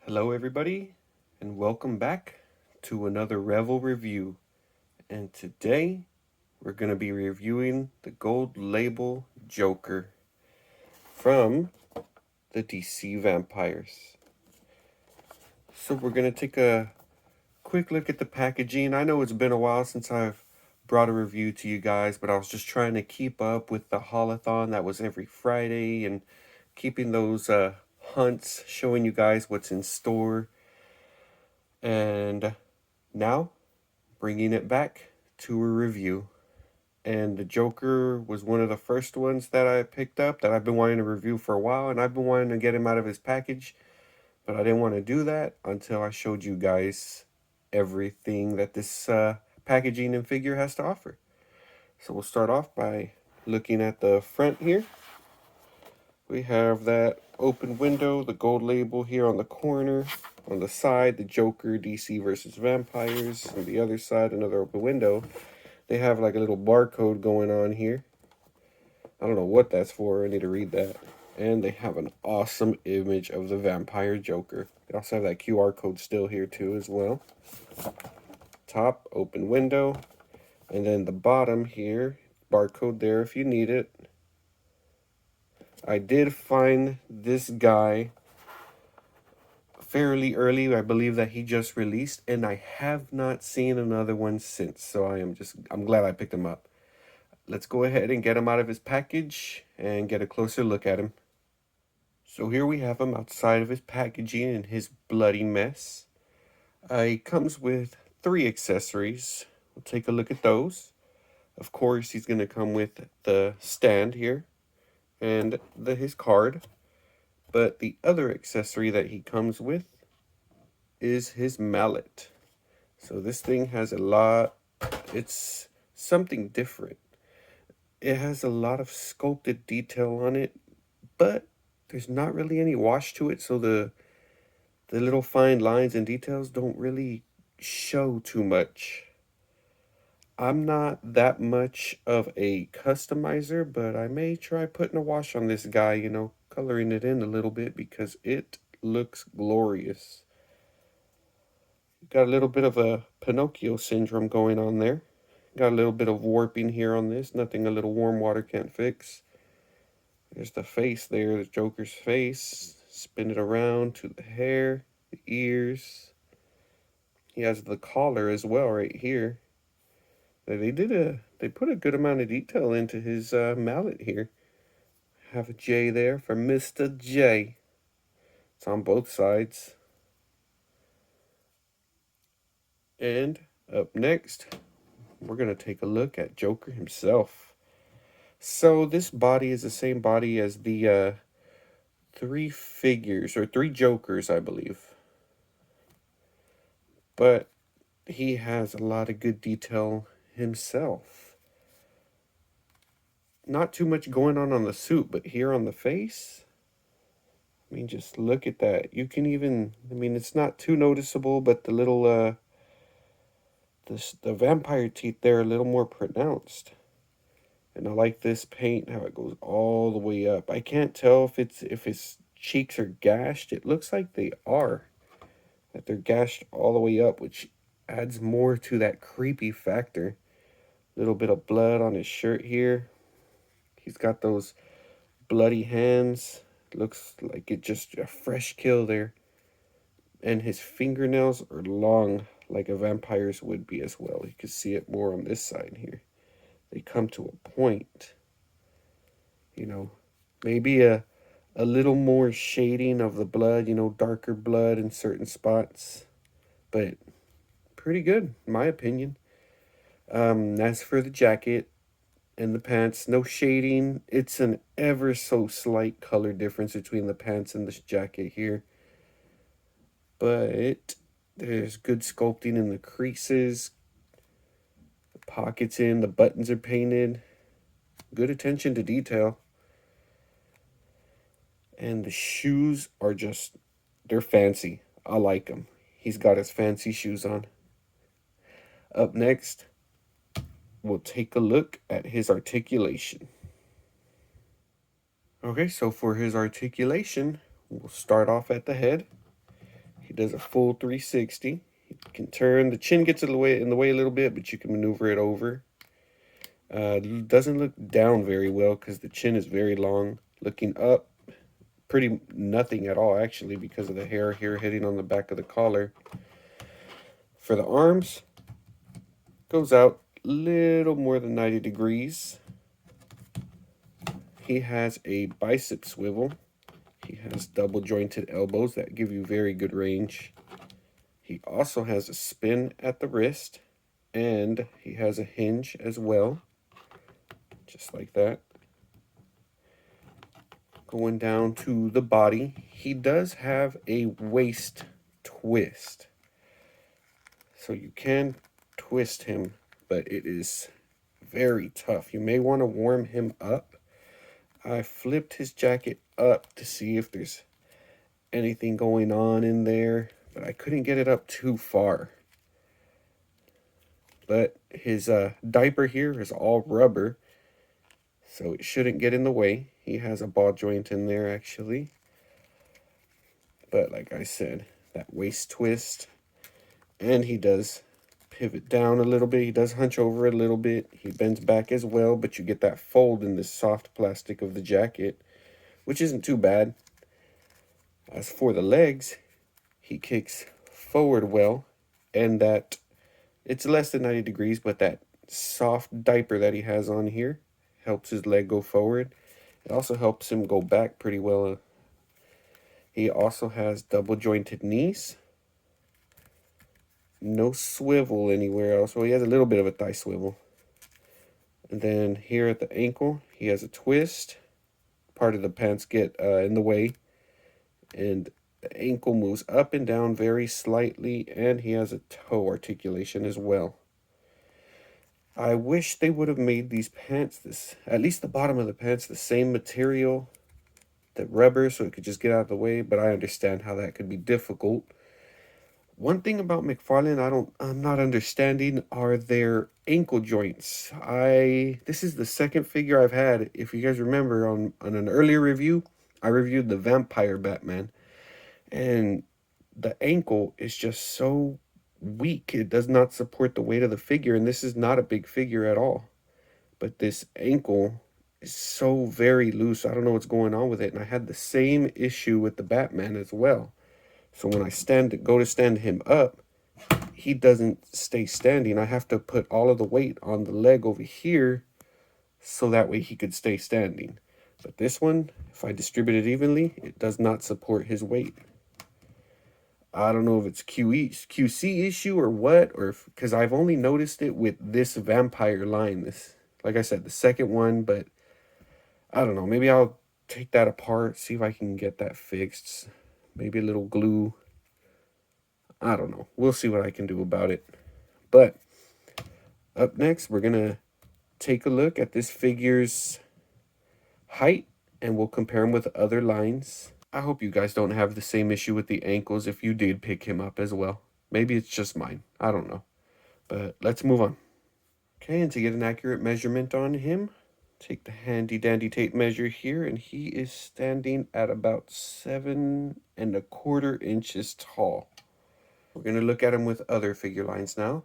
Hello everybody, and welcome back to another Revel review. And today we're going to be reviewing the Gold Label Joker from the DC Vampires. So we're going to take a quick look at the packaging. I know it's been a while since I've brought a review to you guys, but I was just trying to keep up with the haulathon that was every Friday and keeping those hunts, showing you guys what's in store. And now bringing it back to a review. And the Joker was one of the first ones that I picked up that I've been wanting to review for a while, and I've been wanting to get him out of his package, but I didn't want to do that until I showed you guys everything that this packaging and figure has to offer. So we'll start off by looking at the front here. We have that open window, the gold label here on the corner. On the side, the Joker, DC versus Vampires. On the other side, another open window. They have like a little barcode going on here. I don't know what that's for. I need to read that. And they have an awesome image of the Vampire Joker. They also have that QR code still here too as well. Top, open window. And then the bottom here, barcode there if you need it. I did find this guy fairly early. I believe that he just released, and I have not seen another one since. So I'm glad I picked him up. Let's go ahead and get him out of his package and get a closer look at him. So here we have him outside of his packaging in his bloody mess. He comes with 3 accessories. We'll take a look at those. Of course, he's going to come with the stand here and his card. But the other accessory that he comes with is his mallet. So this thing has it's something different. It has a lot of sculpted detail on it, but there's not really any wash to it, so the little fine lines and details don't really show too much. I'm not that much of a customizer, but I may try putting a wash on this guy, coloring it in a little bit because it looks glorious. Got a little bit of a Pinocchio syndrome going on there. Got a little bit of warping here on this. Nothing a little warm water can't fix. There's the face there, the Joker's face. Spin it around to the hair, the ears. He has the collar as well right here. They put a good amount of detail into his mallet here. Have a J there for Mr. J. It's on both sides. And up next, we're going to take a look at Joker himself. So this body is the same body as the 3 figures, or 3 Jokers, I believe. But he has a lot of good detail himself. Not too much going on the suit, but here on the face, I mean, just look at that. You can even, it's not too noticeable, but the little, the vampire teeth there are a little more pronounced. And I like this paint, how it goes all the way up. I can't tell if his cheeks are gashed. It looks like they are. That they're gashed all the way up, which adds more to that creepy factor. Little bit of blood on his shirt here. He's got those bloody hands. Looks like it just a fresh kill there. And his fingernails are long, like a vampire's would be as well. You can see it more on this side here. They come to a point. Maybe a little more shading of the blood, darker blood in certain spots. But pretty good, in my opinion. As for the jacket and the pants, no shading. It's an ever so slight color difference between the pants and the jacket here. But there's good sculpting in the creases. The pockets the buttons are painted. Good attention to detail. And the shoes are they're fancy. I like them. He's got his fancy shoes on. Up next, we'll take a look at his articulation. Okay, so for his articulation, we'll start off at the head. does a full 360. You can turn, the chin gets in the way a little bit, but you can maneuver it over. Doesn't look down very well because the chin is very long. Looking up, pretty nothing at all actually because of the hair here hitting on the back of the collar. For the arms, goes out a little more than 90 degrees. He has a bicep swivel. He has double jointed elbows that give you very good range. He also has a spin at the wrist, and he has a hinge as well, just like that. Going down to the body, he does have a waist twist. So you can twist him, but it is very tough. You may want to warm him up. I flipped his jacket up to see if there's anything going on in there, but I couldn't get it up too far. But his diaper here is all rubber, so it shouldn't get in the way. He has a ball joint in there actually. But like I said, that waist twist, and he does pivot down a little bit. He does hunch over a little bit. He bends back as well, but you get that fold in the soft plastic of the jacket, which isn't too bad. As for the legs, he kicks forward well, and that it's less than 90 degrees, but that soft diaper that he has on here helps his leg go forward. It also helps him go back pretty well. He also has double jointed knees. No swivel anywhere else. Well, he has a little bit of a thigh swivel. And then here at the ankle, he has a twist. Part of the pants get in the way. And the ankle moves up and down very slightly. And he has a toe articulation as well. I wish they would have made these pants, at least the bottom of the pants, the same material, the rubber, so it could just get out of the way. But I understand how that could be difficult. One thing about McFarlane I'm not understanding are their ankle joints. This is the second figure I've had. If you guys remember on an earlier review, I reviewed the Vampire Batman, and the ankle is just so weak. It does not support the weight of the figure, and this is not a big figure at all. But this ankle is so very loose. I don't know what's going on with it, and I had the same issue with the Batman as well. So when I go to stand him up, he doesn't stay standing. I have to put all of the weight on the leg over here so that way he could stay standing. But this one, if I distribute it evenly, it does not support his weight. I don't know if it's QC issue or what, or because I've only noticed it with this vampire line. This, like I said, the second one, but I don't know. Maybe I'll take that apart, see if I can get that fixed. Maybe a little glue. I don't know. We'll see what I can do about it. But up next, we're going to take a look at this figure's height, and we'll compare him with other lines. I hope you guys don't have the same issue with the ankles if you did pick him up as well. Maybe it's just mine. I don't know. But let's move on. Okay, and to get an accurate measurement on him, take the handy dandy tape measure here, and he is standing at about 7¼ inches tall. We're going to look at him with other figure lines now.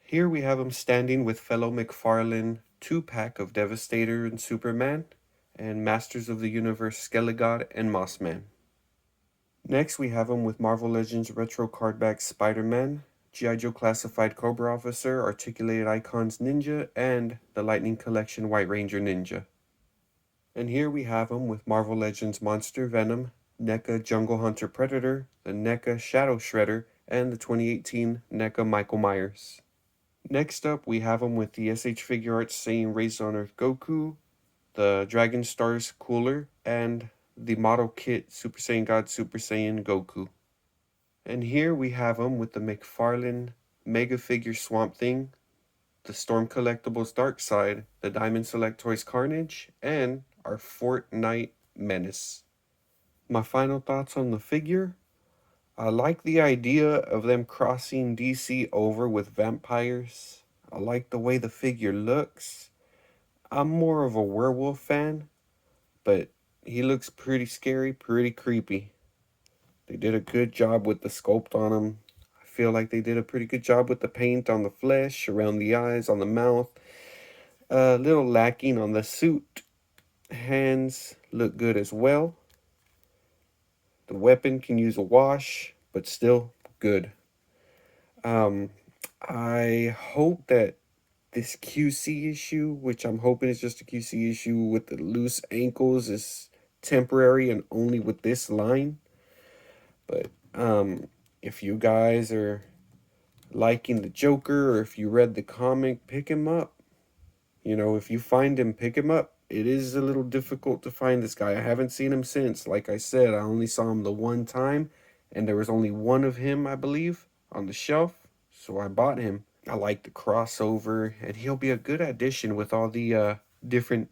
Here we have him standing with fellow McFarlane 2-pack of Devastator and Superman, and Masters of the Universe Skelegod and Mossman. Next we have him with Marvel Legends Retro Cardback Spider-Man, G.I. Joe Classified Cobra Officer, Articulated Icons Ninja, and the Lightning Collection White Ranger Ninja. And here we have him with Marvel Legends Monster Venom, NECA Jungle Hunter Predator, the NECA Shadow Shredder, and the 2018 NECA Michael Myers. Next up, we have him with the SH Figure Arts Saiyan Raised on Earth Goku, the Dragon Stars Cooler, and the model kit Super Saiyan God Super Saiyan Goku. And here we have him with the McFarlane Mega Figure Swamp Thing, the Storm Collectibles Dark Side, the Diamond Select Toys Carnage, and our Fortnite Menace. My final thoughts on the figure. I like the idea of them crossing DC over with vampires. I like the way the figure looks. I'm more of a werewolf fan, but he looks pretty scary, pretty creepy. They did a good job with the sculpt on him. I feel like they did a pretty good job with the paint on the flesh, around the eyes, on the mouth. A little lacking on the suit. Hands look good as well. The weapon can use a wash, but still good. I hope that this QC issue, which I'm hoping is just a QC issue with the loose ankles, is temporary and only with this line. But if you guys are liking the Joker, or if you read the comic, pick him up. You know, if you find him, pick him up. It is a little difficult to find this guy. I haven't seen him since. Like I said, I only saw him the one time, and there was only one of him, I believe, on the shelf. So I bought him. I like the crossover, and he'll be a good addition with all the different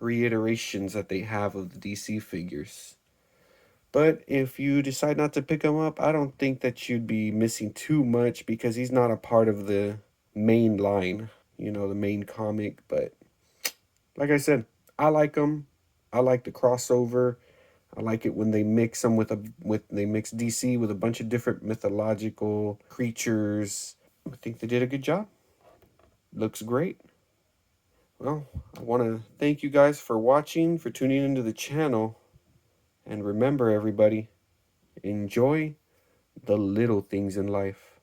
reiterations that they have of the DC figures. But if you decide not to pick him up, I don't think that you'd be missing too much because he's not a part of the main line, you know, the main comic. But like I said, I like him. I like the crossover. I like it when they mix them they mix DC with a bunch of different mythological creatures. I think they did a good job. Looks great. Well, I want to thank you guys for watching, for tuning into the channel. And remember, everybody, enjoy the little things in life.